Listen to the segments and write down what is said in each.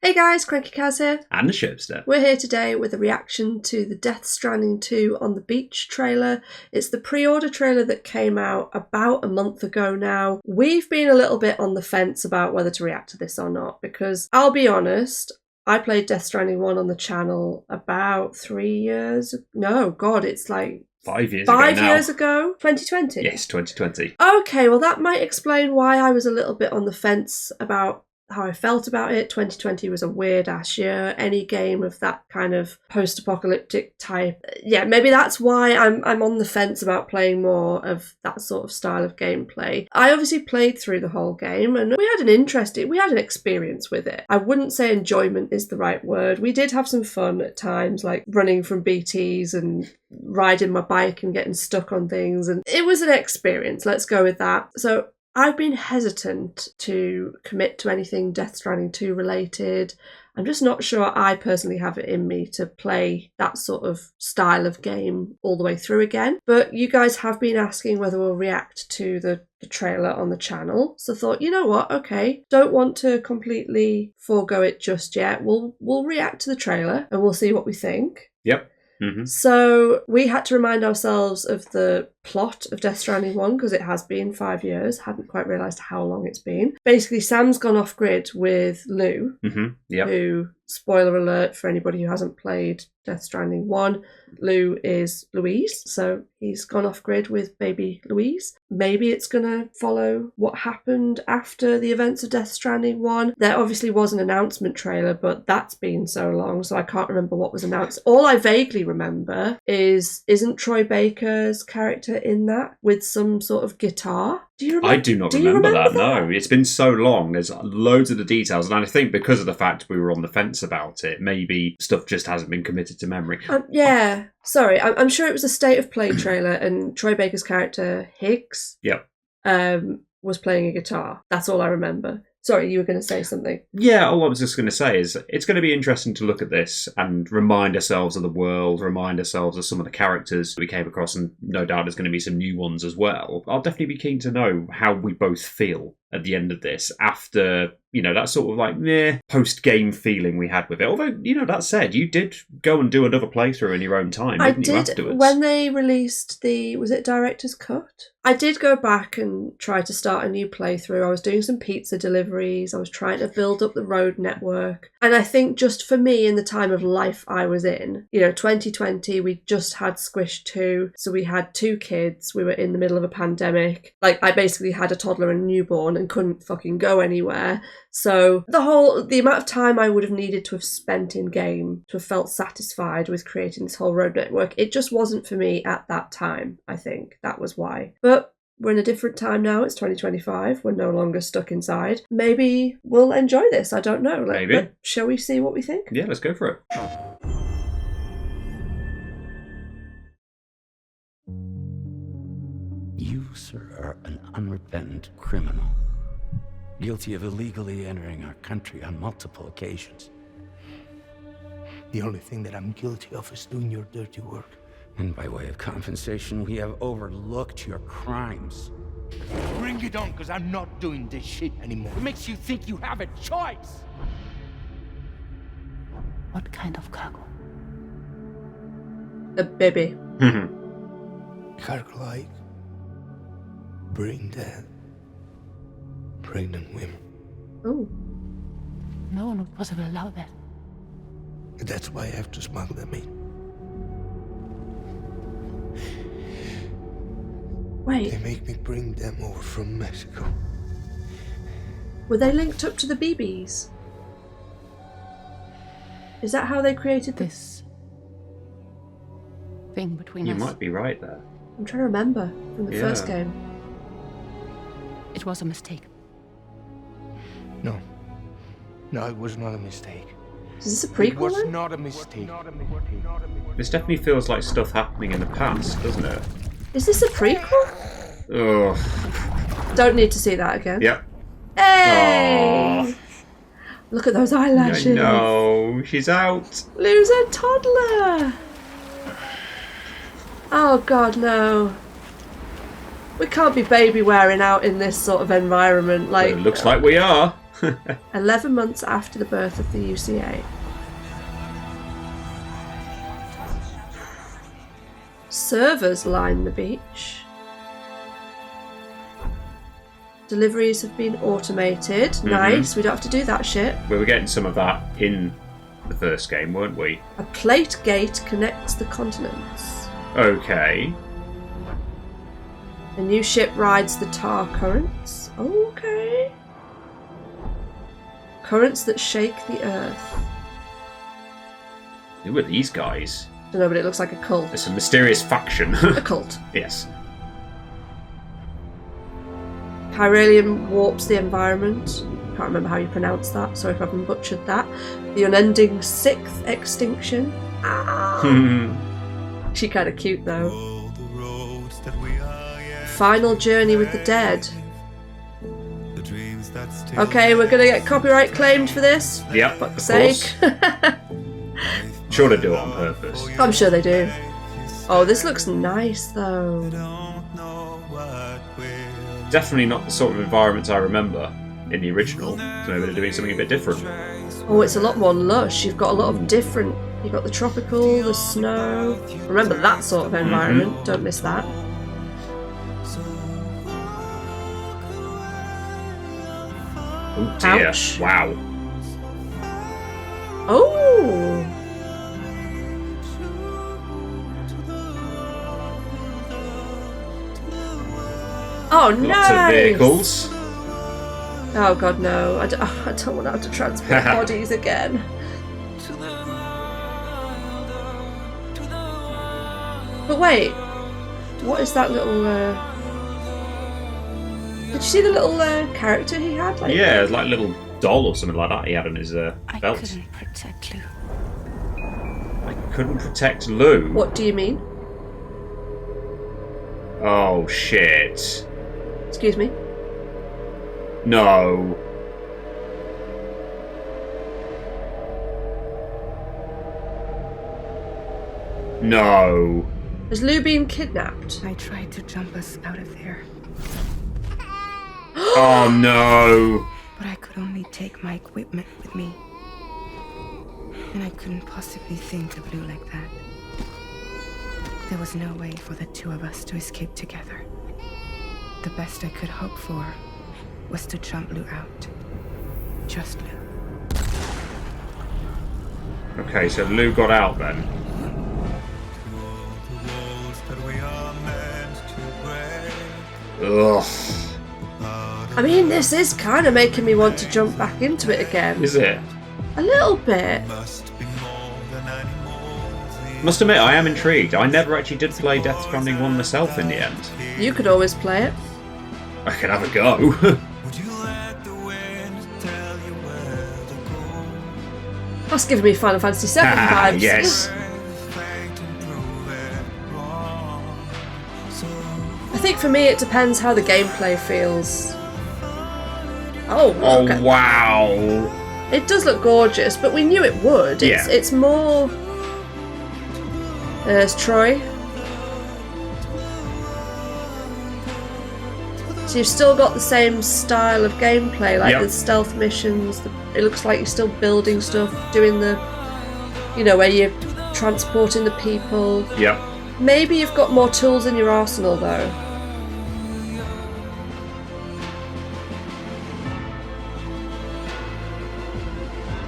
Hey guys, crankycaz here. And the Sherbster. We're here today with a reaction to the Death Stranding 2 on the Beach trailer. It's the pre-order trailer that came out about a month ago now. We've been a little bit on the fence about whether to react to this or not, because I'll be honest, I played Death Stranding 1 on the channel about 3 years. No, God, it's like 5 years ago. 5 years ago? 2020? Yes, 2020. Okay, well that might explain why I was a little bit on the fence about how I felt about it. 2020 was a weird ass year. Any game of that kind of post-apocalyptic type. Yeah, maybe that's why I'm on the fence about playing more of that sort of style of gameplay. I obviously played through the whole game and we had an experience with it. I wouldn't say enjoyment is the right word. We did have some fun at times, like running from BTs and riding my bike and getting stuck on things, and it was an experience, let's go with that. So I've been hesitant to commit to anything Death Stranding 2 related. I'm just not sure I personally have it in me to play that sort of style of game all the way through again. But you guys have been asking whether we'll react to the trailer on the channel. So I thought, you know what, okay, don't want to completely forego it just yet. We'll react to the trailer and we'll see what we think. Yep. Mm-hmm. So we had to remind ourselves of the plot of Death Stranding 1 because it has been 5 years. Hadn't quite realised how long it's been. Basically, Sam's gone off grid with Lou, who, spoiler alert for anybody who hasn't played Death Stranding 1, Lou is Louise, so he's gone off grid with baby Louise. Maybe it's going to follow what happened after the events of Death Stranding 1. There obviously was an announcement trailer, but that's been so long, so I can't remember what was announced. All I vaguely remember isn't Troy Baker's character in that with some sort of guitar? Do you remember? I do not remember that, no. It's been so long. There's loads of the details, and I think because of the fact we were on the fence about it, maybe stuff just hasn't been committed to memory. Yeah. Sorry, I'm sure it was a State of Play trailer, and Troy Baker's character, Higgs, was playing a guitar. That's all I remember. Sorry, you were going to say something. Yeah, all I was just going to say is it's going to be interesting to look at this and remind ourselves of the world, remind ourselves of some of the characters we came across, and no doubt there's going to be some new ones as well. I'll definitely be keen to know how we both feel at the end of this after, you know, that sort of like meh post-game feeling we had with it. Although, you know, that said, you did go and do another playthrough in your own time, didn't you, afterwards? When they released was it Director's Cut? I did go back and try to start a new playthrough. I was doing some pizza deliveries. I was trying to build up the road network. And I think just for me, in the time of life I was in, you know, 2020, we just had Squish 2. So we had 2 kids. We were in the middle of a pandemic. Like, I basically had a toddler and a newborn and couldn't fucking go anywhere. So the amount of time I would have needed to have spent in game to have felt satisfied with creating this whole road network, it just wasn't for me at that time, I think. That was why. But we're in a different time now. It's 2025. We're no longer stuck inside. Maybe we'll enjoy this. I don't know. Maybe. Shall we see what we think? Yeah, let's go for it. You, sir, are an unrepentant criminal, guilty of illegally entering our country on multiple occasions. The only thing that I'm guilty of is doing your dirty work. And by way of compensation, we have overlooked your crimes. Bring it on, because I'm not doing this shit anymore. What makes you think you have a choice? What kind of cargo? A baby. Cargo like brain dead, pregnant women. Oh. No one would possibly allow that. That's why I have to smuggle them in. Wait. They make me bring them over from Mexico. Were they linked up to the BBs? Is that how they created this thing between us? You might be right there. I'm trying to remember from the first game. It was a mistake. No, it was not a mistake. Is this a prequel? It was not a mistake. This definitely feels like stuff happening in the past, doesn't it? Is this a prequel? Oh. Don't need to see that again. Yep. Hey! Aww. Look at those eyelashes. I know, she's out. Lou's a toddler. Oh God, no. We can't be baby wearing out in this sort of environment. Like, Well, it looks like we are. 11 months after the birth of the UCA. Servers line the beach. Deliveries have been automated. Nice, we don't have to do that shit. We were getting some of that in the first game, weren't we? A plate gate connects the continents. Okay. A new ship rides the tar currents. Okay. Currents that shake the earth. Who are these guys? Don't know, but it looks like a cult. It's a mysterious faction. A cult. Yes. Chiralium warps the environment. Can't remember how you pronounce that. Sorry if I've butchered that. The unending sixth extinction. She kind of cute though. Final journey with the dead. Okay, we're gonna get copyright claimed for this. Yep, Fuck's course. sake. Sure they do it on purpose. I'm sure they do. Oh, this looks nice though. Definitely not the sort of environments I remember in the original. So maybe they're doing something a bit different. Oh, it's a lot more lush. You've got a lot of different... You've got the tropical, the snow. Remember that sort of environment. Don't miss that. Oh dear. Ouch. Wow. Oh! Oh, no! Lots of vehicles. Oh god, no. I don't want to have to transport bodies again. But wait, what is that little... Did you see the little character he had? Like, Yeah, like a little doll or something like that he had on his belt. I couldn't protect Lou. I couldn't protect Lou. What do you mean? Oh shit. Excuse me? No. No. Has Lou been kidnapped? I tried to jump us out of there, Oh no. but I could only take my equipment with me. And I couldn't possibly think of Lou like that. There was no way for the two of us to escape together. The best I could hope for was to jump Lou out. Just Lou. Okay, so Lou got out then. Ugh. I mean, this is kind of making me want to jump back into it again. Is it? A little bit. Must admit, I am intrigued. I never actually did play Death Stranding 1 myself in the end. You could always play it. I could have a go. That's giving me Final Fantasy VII vibes. Yes. I think for me it depends how the gameplay feels. Oh, Oh look at- wow. It does look gorgeous, but we knew it would. Yeah. It's more... There's Troy. So you've still got the same style of gameplay, like Yep. the stealth missions. It looks like you're still building stuff, doing the... You know, where you're transporting the people. Yep. Maybe you've got more tools in your arsenal, though.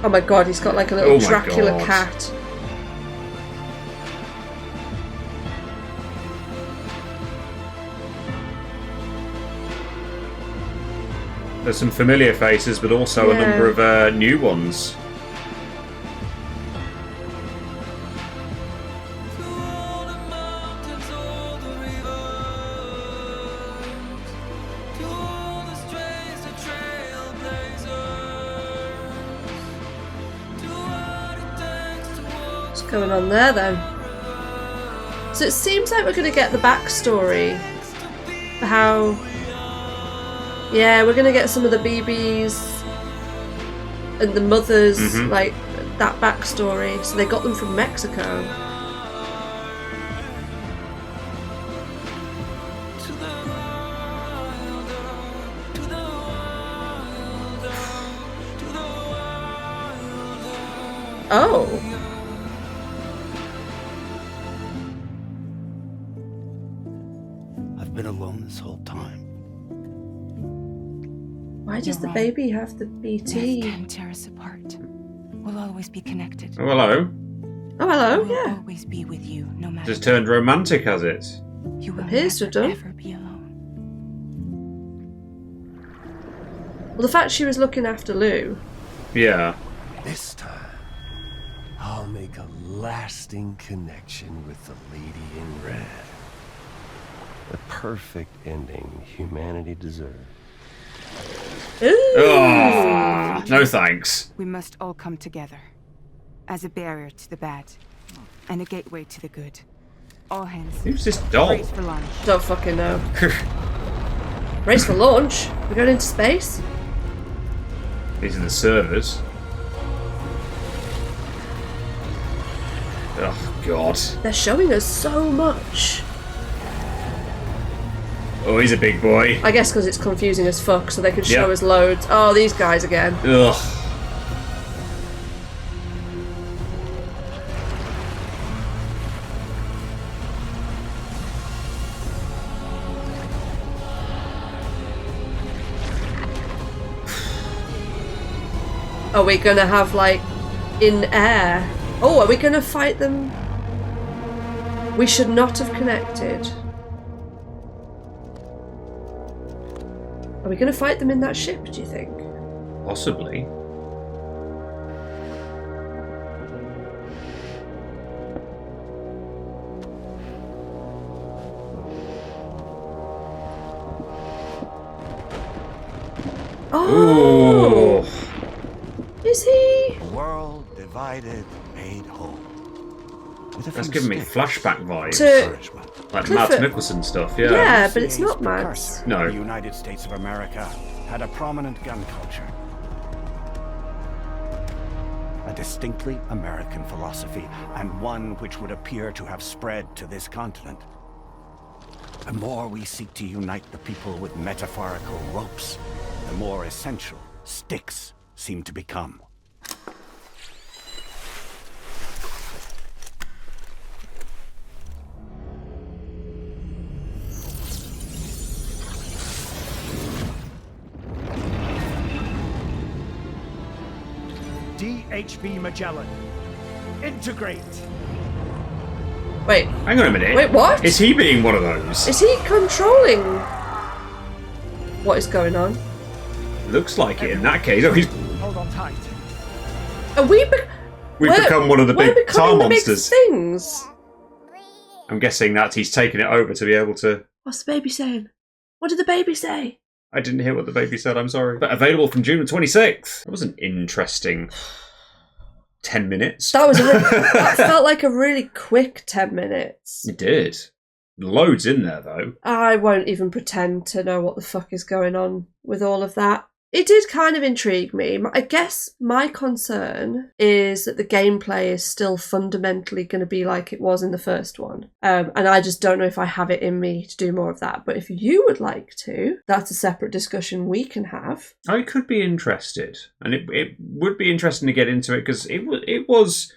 Oh my god, he's got like a little Oh my Dracula God. cat. There's some familiar faces, but also a Yeah. number of new ones. What's going on there then? So it seems like we're going to get the backstory for how... Yeah, we're going to get some of the BBs and the mothers, like that backstory. So they got them from Mexico. Oh. I've been alone this whole time. Why does You're the wrong. baby have the Death BT? can't tear us apart. We'll always be connected. Oh, hello. Oh, hello, We'll yeah. always be with you, no matter. Just turned romantic, has it? You will Appears to have never, done. ever be alone. Well, the fact she was looking after Lou. Yeah. This time, I'll make a lasting connection with the lady in red. The perfect ending humanity deserves. Ooh. Oh, no thanks. We must all come together. As a barrier to the bad. And a gateway to the good. All hands. Who's this doll? Race for launch. Don't fucking know. Race for launch? We're going into space? These are the servers. Oh, God. They're showing us so much. Oh, he's a big boy. I guess because it's confusing as fuck, so they can show Yep. us loads. Oh, these guys again. Ugh. Are we gonna have, like, in air? Oh, are we gonna fight them? We should not have connected. Are we gonna fight them in that ship, do you think? Possibly. Oh! Ooh. Is he? World divided, made whole. With a That's few giving me sticks flashback vibes. To- encouragement. Like Clifford. Matt Mickelson stuff, yeah. Yeah, but it's CA's not Mads. precursor, No. The United States of America had a prominent gun culture. A distinctly American philosophy, and one which would appear to have spread to this continent. The more we seek to unite the people with metaphorical ropes, the more essential sticks seem to become. DHB Magellan. Integrate. Wait, Hang on a minute. Wait, what? Is he being one of those? is he controlling what is going on? Looks like it in that case. Oh, Hold on tight. Are we? we've become one of the we're big tar becoming the big monsters. things. I'm guessing that he's taken it over to be able to... What's the baby saying? What did the baby say? I didn't hear what the baby said, I'm sorry. But available from June the 26th. That was an interesting 10 minutes. That was that felt like a really quick 10 minutes. It did. Loads in there, though. I won't even pretend to know what the fuck is going on with all of that. It did kind of intrigue me. I guess my concern is that the gameplay is still fundamentally going to be like it was in the first one. And I just don't know if I have it in me to do more of that. But if you would like to, that's a separate discussion we can have. I could be interested. And it would be interesting to get into it, because it was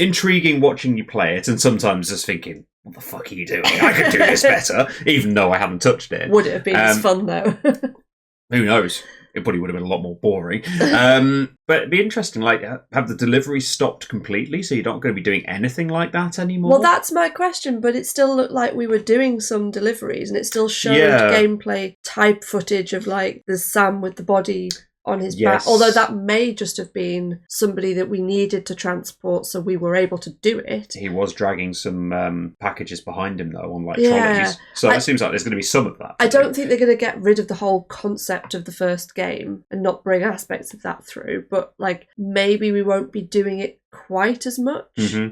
intriguing watching you play it, and sometimes just thinking, what the fuck are you doing? I could do this better, even though I haven't touched it. Would it have been as fun, though? Who knows? It probably would have been a lot more boring. But it'd be interesting, like, have the deliveries stopped completely, so you're not going to be doing anything like that anymore? Well, that's my question, but it still looked like we were doing some deliveries, and it still showed gameplay type footage of, like, the Sam with the body on his back. Although that may just have been somebody that we needed to transport, so we were able to do it. He was dragging some packages behind him, though, on, like, Yeah. trolleys. So it seems like there's going to be some of that. I don't think they're going to get rid of the whole concept of the first game and not bring aspects of that through, but, like, maybe we won't be doing it quite as much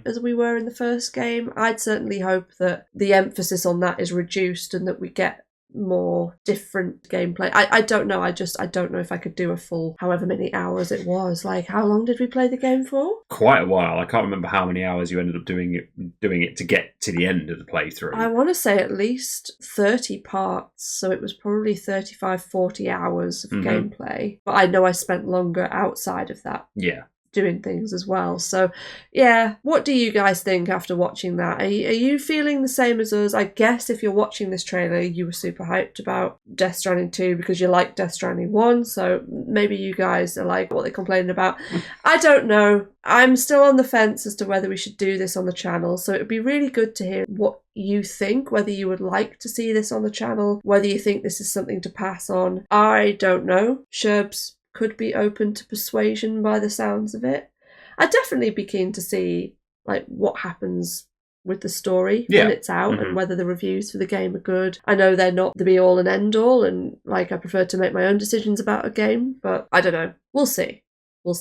as we were in the first game. I'd certainly hope that the emphasis on that is reduced and that we get more different gameplay. I don't know. I don't know if I could do a full however many hours it was. Like, how long did we play the game for? Quite a while. I can't remember how many hours you ended up doing it to get to the end of the playthrough. I want to say at least 30 parts, so it was probably 35, 40 hours of gameplay. But I know I spent longer outside of that. Yeah. doing things as well. So yeah, what do you guys think after watching that? Are you feeling the same as us? I guess if you're watching this trailer, you were super hyped about Death Stranding 2 because you liked Death Stranding 1, so maybe you guys are like, what they're complaining about. I don't know. I'm still on the fence as to whether we should do this on the channel, so it would be really good to hear what you think, whether you would like to see this on the channel, whether you think this is something to pass on. I don't know. Sherbs could be open to persuasion by the sounds of it. I'd definitely be keen to see like what happens with the story when it's out and whether the reviews for the game are good. I know they're not the be all and end all, and like I prefer to make my own decisions about a game, but I don't know. We'll see. We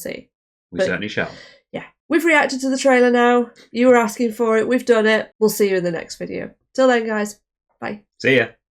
certainly shall. Yeah. We've reacted to the trailer now. You were asking for it. We've done it. We'll see you in the next video. Till then, guys. Bye. See ya.